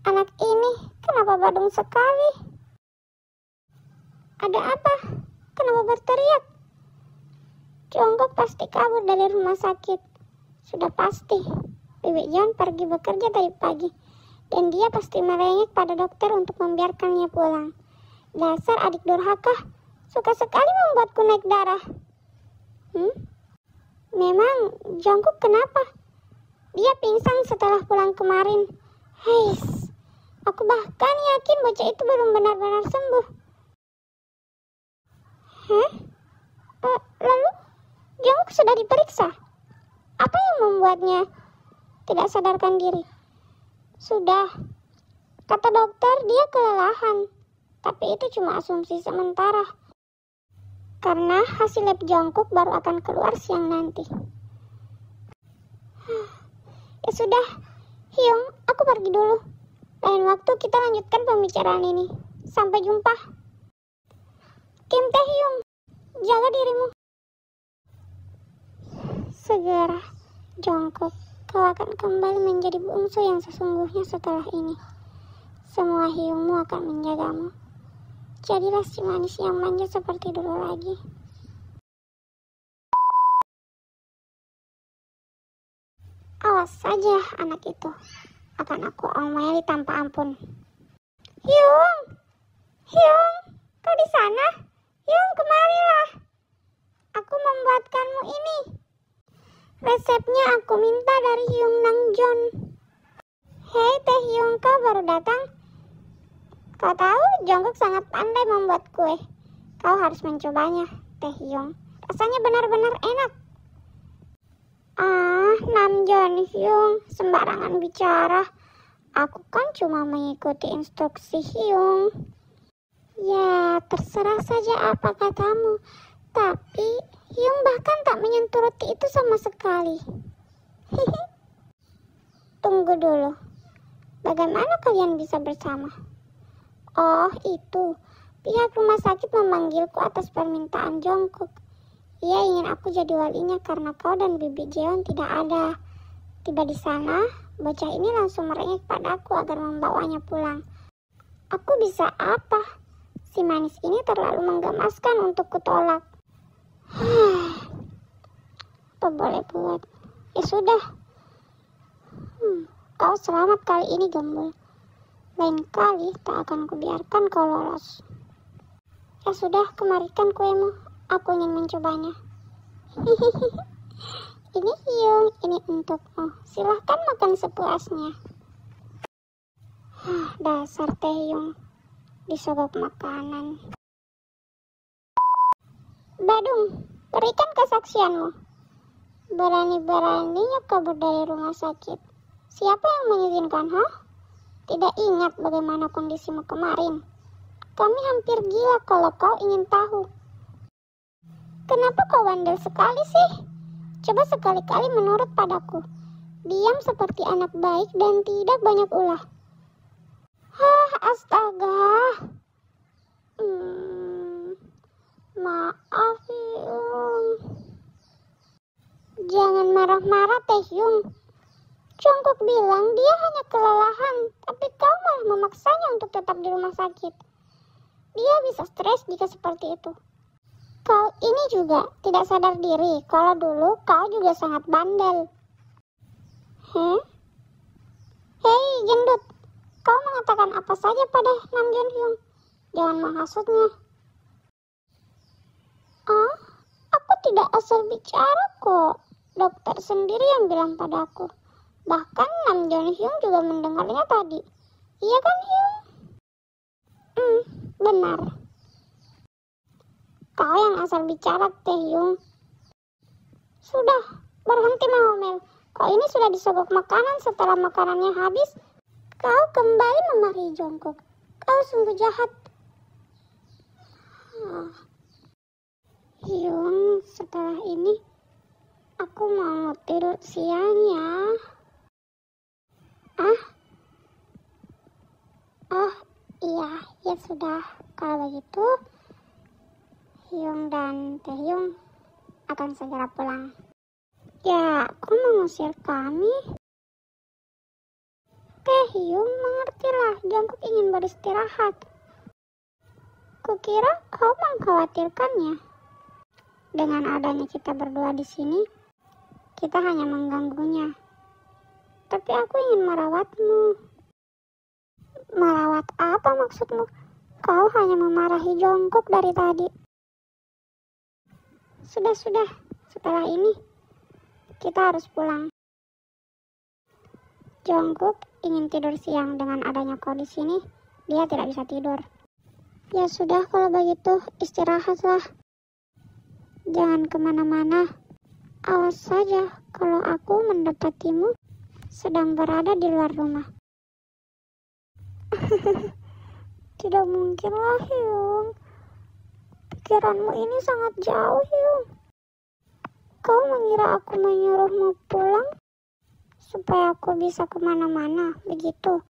Anak ini kenapa badung sekali? Ada apa? Kenapa berteriak? Jongkok pasti kabur dari rumah sakit. Sudah pasti. Bibi John pergi bekerja tadi pagi. Dan dia pasti merengek pada dokter untuk membiarkannya pulang. Dasar adik durhaka. Suka sekali membuatku naik darah. Memang Jongkok kenapa? Dia pingsan setelah pulang kemarin. Heis, aku bahkan yakin bocah itu belum benar-benar sembuh. Lalu Jongkok sudah diperiksa. Apa yang membuatnya tidak sadarkan diri? Sudah, kata dokter dia kelelahan. Tapi itu cuma asumsi sementara. Karena hasil lab Jongkok baru akan keluar siang nanti. Ya sudah, Hyung, aku pergi dulu. Lain waktu kita lanjutkan pembicaraan ini. Sampai jumpa. Kim Tae Hyung, jaga dirimu. Segera, Jongkok, kau akan kembali menjadi bungsu yang sesungguhnya setelah ini. Semua Hyungmu akan menjagamu. Jadilah si manis yang manja seperti dulu lagi. Awas saja anak itu. Akan aku omeli tanpa ampun. Hyung! Hyung! Kau di sana? Hyung, kemarilah. Aku membuatkanmu ini. Resepnya aku minta dari Hyung Nangjon. Hei Tae Hyung, kau baru datang? Kau tahu Jongkok sangat pandai membuat kue. Kau harus mencobanya, Tae Hyung. Rasanya benar-benar enak. Namjoon Hyung, sembarangan bicara. Aku kan cuma mengikuti instruksi Hyung. Ya, terserah saja apa katamu. Tapi Hyung bahkan tak menyentuh roti itu sama sekali. Tunggu dulu. Bagaimana kalian bisa bersama? Oh, itu. Pihak rumah sakit memanggilku atas permintaan Jongkok. Ia ingin aku jadi walinya karena kau dan Bibi Jeon tidak ada. Tiba di sana, bocah ini langsung merengek padaku agar membawanya pulang. Aku bisa apa? Si manis ini terlalu menggemaskan untuk kutolak. Apa boleh buat? Ya sudah. Kau selamat kali ini, Gembul. Lain kali tak akan kubiarkan kau lolos. Ya sudah, kemarikan kuemu. Aku ingin mencobanya. Ini Hyung, ini untukmu. Silahkan makan sepuasnya. Dasar Tae Hyung, disogok makanan. Badung, berikan kesaksianmu. Berani-beraninya kabur dari rumah sakit. Siapa yang mengizinkan, Tidak ingat bagaimana kondisimu kemarin. Kami hampir gila kalau kau ingin tahu. Kenapa kau bandel sekali sih? Coba sekali-kali menurut padaku. Diam seperti anak baik dan tidak banyak ulah. Astaga. Maaf, Hyung. Jangan marah-marah, Tae Hyung. Jongkok bilang dia hanya kelelahan, tapi kau malah memaksanya untuk tetap di rumah sakit. Dia bisa stres jika seperti itu. Kau ini juga tidak sadar diri kalau dulu kau juga sangat bandel. Hei, gendut. Kau mengatakan apa saja pada Namjoon Hyung? Jangan menghasutnya. Aku tidak asal bicara kok. Dokter sendiri yang bilang padaku. Bahkan Namjoon Hyung juga mendengarnya tadi. Iya kan, Hyung? Benar. Kau yang asal bicara, Tae Hyung. Sudah, berhenti mengomel. Kau ini sudah disogok makanan. Setelah makanannya habis, kau kembali memarahi Jongkok. Kau sungguh jahat. Hyung, setelah ini aku mau tidur siang ya. Iya, ya sudah. Kalau begitu, Hyung dan Tae Hyung akan segera pulang. Ya, aku mengusir kami. Taehyung, mengertilah, Jungkook ingin beristirahat. Kukira kau mengkhawatirkannya. Dengan adanya kita berdua di sini, kita hanya mengganggunya. Tapi aku ingin merawatmu. Merawat apa maksudmu? Kau hanya memarahi Jungkook dari tadi. Sudah, setelah ini kita harus pulang. Jungkook ingin tidur siang, dengan adanya kau di sini, dia tidak bisa tidur. Ya sudah, kalau begitu istirahatlah. Jangan kemana-mana. Awas saja kalau aku mendapatimu sedang berada di luar rumah. Tidak mungkinlah, Hyung. Pikiranmu ini sangat jauh, Hyung. Kau mengira aku menyuruhmu pulang supaya aku bisa kemana-mana, begitu?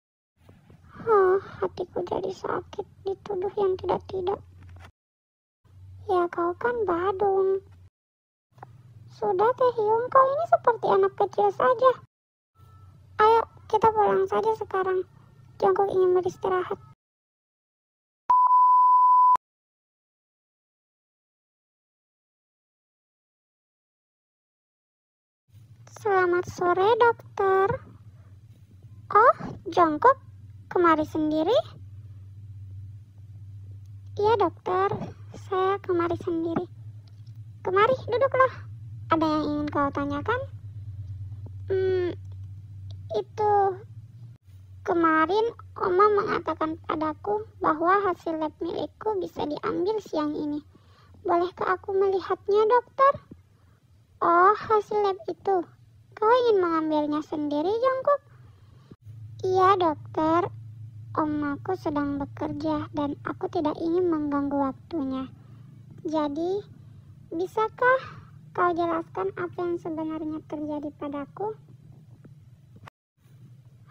Hatiku jadi sakit dituduh yang tidak-tidak. Ya, kau kan badung. Sudah, Taehyung, kau ini seperti anak kecil saja. Ayo, kita pulang saja sekarang. Jungkook ingin beristirahat. Selamat sore, dokter. Oh, Jungkook kemari sendiri? Iya, dokter. Saya kemari sendiri. Kemari, duduklah. Ada yang ingin kau tanyakan? Itu kemarin Oma mengatakan padaku bahwa hasil lab milikku bisa diambil siang ini. Bolehkah aku melihatnya, dokter? Oh, hasil lab itu. Kau ingin mengambilnya sendiri, Jungkook? Iya, dokter. Omaku sedang bekerja dan aku tidak ingin mengganggu waktunya. Jadi, bisakah kau jelaskan apa yang sebenarnya terjadi padaku?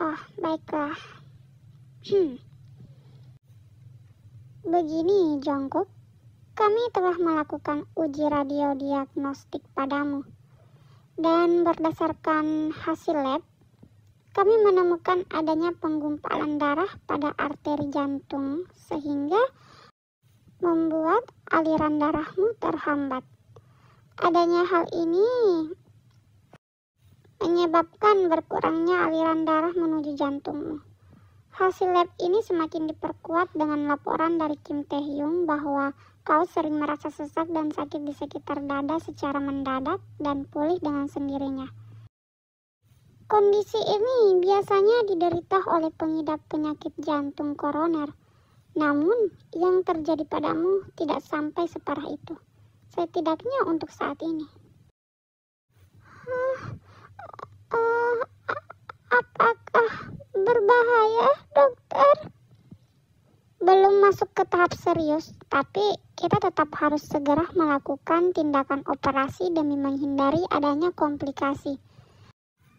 Oh, baiklah. Begini, Jungkook. Kami telah melakukan uji radiodiagnostik padamu. Dan berdasarkan hasil lab, kami menemukan adanya penggumpalan darah pada arteri jantung sehingga membuat aliran darahmu terhambat. Adanya hal ini menyebabkan berkurangnya aliran darah menuju jantungmu. Hasil lab ini semakin diperkuat dengan laporan dari Kim Taehyung bahwa kau sering merasa sesak dan sakit di sekitar dada secara mendadak dan pulih dengan sendirinya. Kondisi ini biasanya diderita oleh pengidap penyakit jantung koroner. Namun, yang terjadi padamu tidak sampai separah itu. Setidaknya untuk saat ini. Apakah berbahaya, dokter? Belum masuk ke tahap serius, tapi kita tetap harus segera melakukan tindakan operasi demi menghindari adanya komplikasi.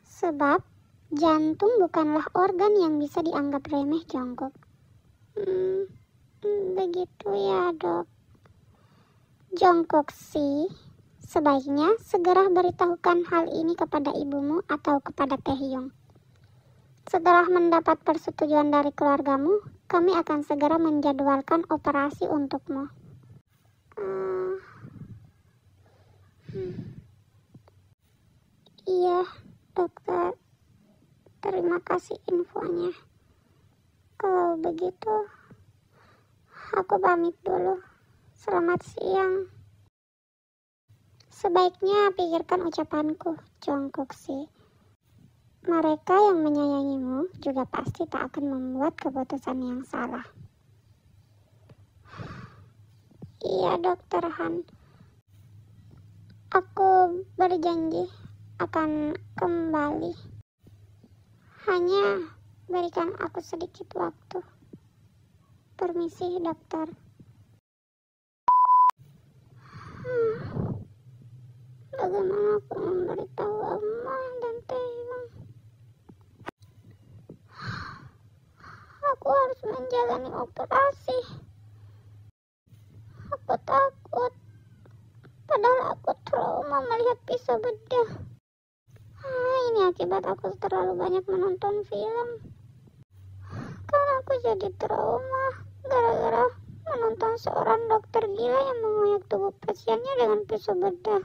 Sebab jantung bukanlah organ yang bisa dianggap remeh, Jungkook. Begitu ya, dok. Jungkook sih, sebaiknya segera beritahukan hal ini kepada ibumu atau kepada Taehyung. Setelah mendapat persetujuan dari keluargamu, kami akan segera menjadwalkan operasi untukmu. Iya, dokter. Terima kasih infonya. Kalau begitu, aku pamit dulu. Selamat siang. Sebaiknya pikirkan ucapanku, Jungkook sih. Mereka yang menyayangimu juga pasti tak akan membuat keputusan yang salah. Iya, Dokter Han. Aku berjanji akan kembali. Hanya berikan aku sedikit waktu. Permisi, dokter. Bagaimana aku memberitahu Oma dan Taehyung? Aku harus menjalani operasi. Aku takut. Padahal aku trauma melihat pisau bedah. Ini akibat aku terlalu banyak menonton film. Kan aku jadi trauma gara-gara menonton seorang dokter gila yang mengoyak tubuh pasiennya dengan pisau bedah.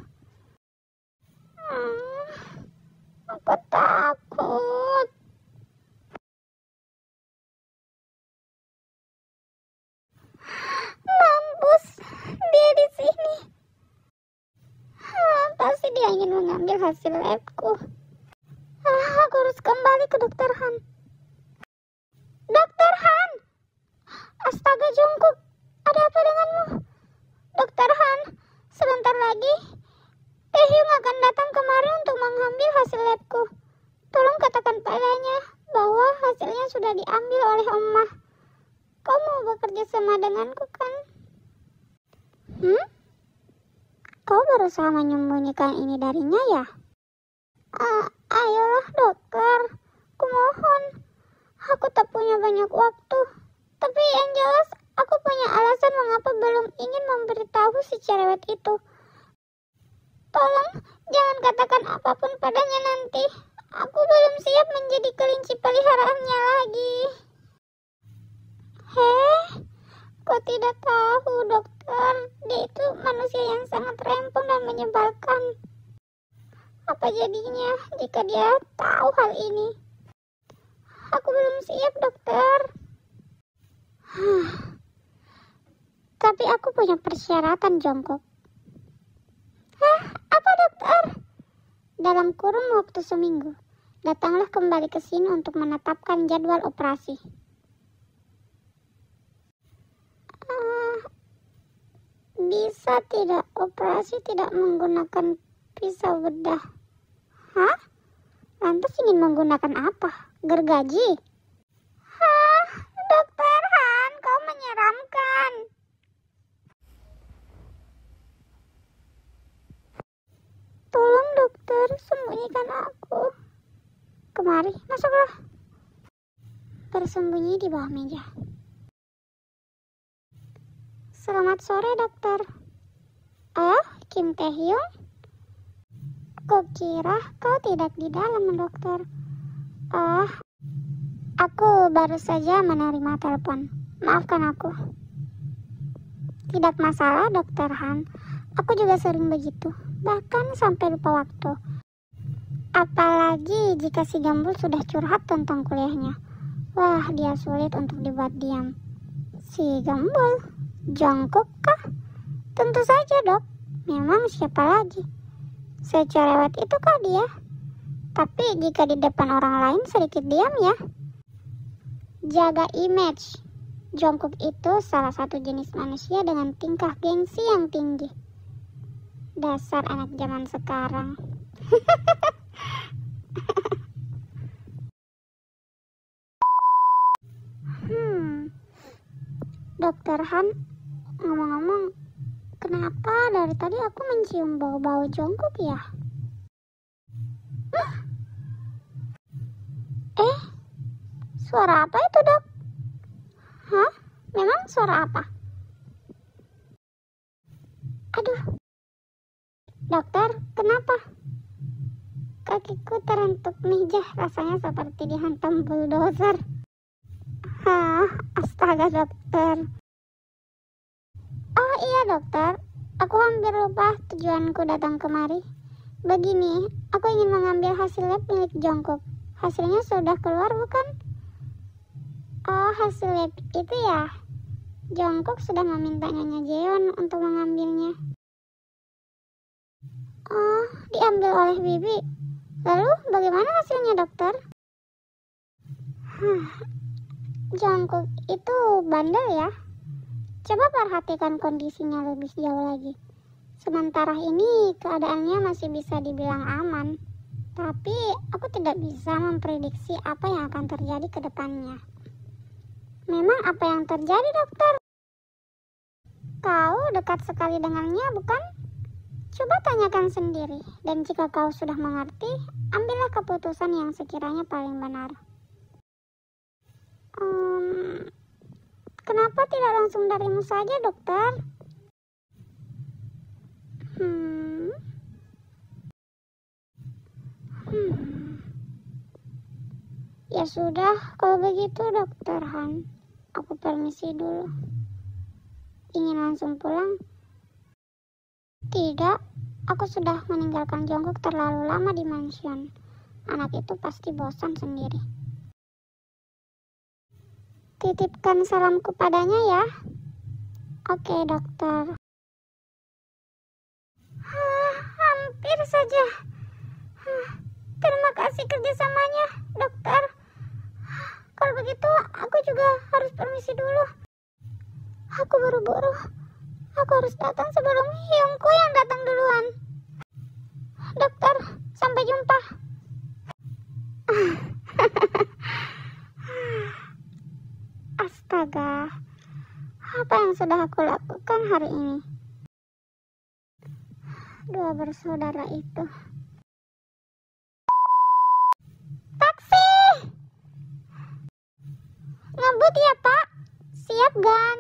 Aku takut. Mampus, dia di sini. Pasti dia ingin mengambil hasil labku. Aku harus kembali ke Dokter Han. Dokter Han! Astaga Jungkook, ada apa denganmu? Dokter Han, sebentar lagi Taehyung akan datang kemari untuk mengambil hasil labku. Tolong katakan padanya bahwa hasilnya sudah diambil oleh Omah. Kau mau bekerja sama denganku kan? Kau berusaha menyembunyikan ini darinya ya? Ayolah dokter, kumohon. Aku tak punya banyak waktu. Tapi yang jelas, aku punya alasan mengapa belum ingin memberitahu si cerewet itu. Tolong, jangan katakan apapun padanya nanti. Aku belum siap menjadi kelinci peliharaannya lagi. Kau tidak tahu dokter, dia itu manusia yang sangat rempong dan menyebalkan. Apa jadinya jika dia tahu hal ini? Aku belum siap dokter. Tapi aku punya persyaratan Jungkook. Apa dokter? Dalam kurun waktu seminggu, datanglah kembali ke sini untuk menetapkan jadwal operasi. Bisa tidak operasi tidak menggunakan pisau bedah? Lantas ingin menggunakan apa? Gergaji? Dokter Han, kau menyeramkan. Tolong dokter, sembunyikan aku. Kemari, masuklah. Bersembunyi di bawah meja. Selamat sore dokter. Kim Taehyung? Kukira kau tidak di dalam dokter. Aku baru saja menerima telepon. Maafkan aku. Tidak masalah dokter Han. Aku juga sering begitu. Bahkan sampai lupa waktu. Apalagi jika si Gambul sudah curhat tentang kuliahnya. Wah, dia sulit untuk dibuat diam. Si Gambul? Jungkook kah? Tentu saja dok. Memang siapa lagi? Secerewet itu kah dia? Tapi jika di depan orang lain sedikit diam ya. Jaga image. Jungkook itu salah satu jenis manusia dengan tingkah gengsi yang tinggi. Dasar anak zaman sekarang. Dokter Han, ngomong-ngomong, kenapa dari tadi aku mencium bau-bau Jungkook ya? Suara apa itu dok? Memang suara apa? Aduh, dokter, kenapa? Kakiku terentuk meja, rasanya seperti dihantam bulldozer. Astaga dokter. Oh iya dokter, aku hampir lupa tujuanku datang kemari. Begini, aku ingin mengambil hasil lab milik Jungkook. Hasilnya sudah keluar bukan? Oh, hasil lab itu ya? Jungkook sudah meminta Nyonya Jeon untuk mengambilnya. Oh, diambil oleh Bibi. Lalu bagaimana hasilnya dokter? Jungkook itu bandel ya. Coba perhatikan kondisinya lebih jauh lagi. Sementara ini keadaannya masih bisa dibilang aman. Tapi aku tidak bisa memprediksi apa yang akan terjadi ke depannya. Memang apa yang terjadi dokter? Kau dekat sekali dengannya bukan? Coba tanyakan sendiri. Dan jika kau sudah mengerti, ambillah keputusan yang sekiranya paling benar. Kenapa tidak langsung darimu saja dokter? Ya sudah, kalau begitu dokter Han, aku permisi dulu. Ingin langsung pulang? Tidak, aku sudah meninggalkan Jongkok terlalu lama di mansion. Anak itu pasti bosan sendiri. Titipkan salamku padanya ya. Oke dokter. Hampir saja. Terima kasih kerjasamanya dokter. Kalau begitu aku juga harus permisi dulu. Aku buru-buru. Aku harus datang sebelum Hyungku yang datang duluan. Dokter, sampai jumpa. Astaga, apa yang sudah aku lakukan hari ini? Dua bersaudara itu. Taksi! Ngebut ya, Pak? Siap, Gan.